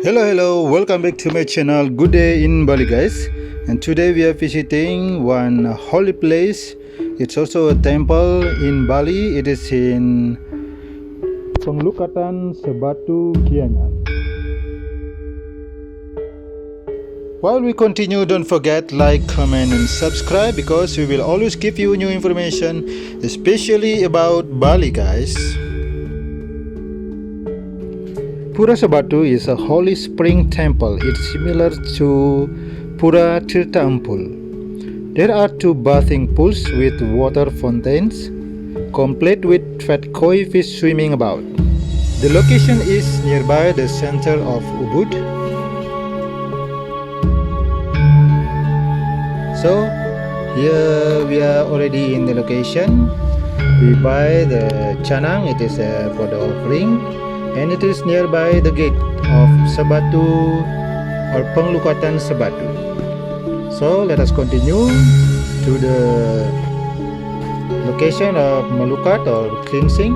Hello, welcome back to my channel. Good day in Bali, guys. And today we are visiting one holy place. It's also a temple in Bali. It is in Penglukatan Sebatu, Gianyar. While we continue, don't forget like, comment and subscribe because we will always give you new information, especially about Bali, guys. Pura Sebatu is a holy spring temple. It's similar to Pura Tirta Ampul. There are two bathing pools with water fountains, complete with fat koi fish swimming about. The location is nearby the center of Ubud. So here we are already in the location. We buy the canang, it is for the offering. And it is nearby the gate of Sebatu or Penglukatan Sebatu. So let us continue to the location of Melukat or cleansing.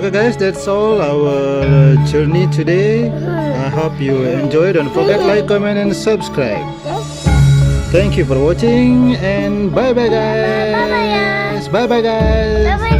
Okay guys, that's all our journey today. I hope you enjoy. Don't forget like, comment and subscribe. Thank you for watching and bye bye guys. Bye bye guys.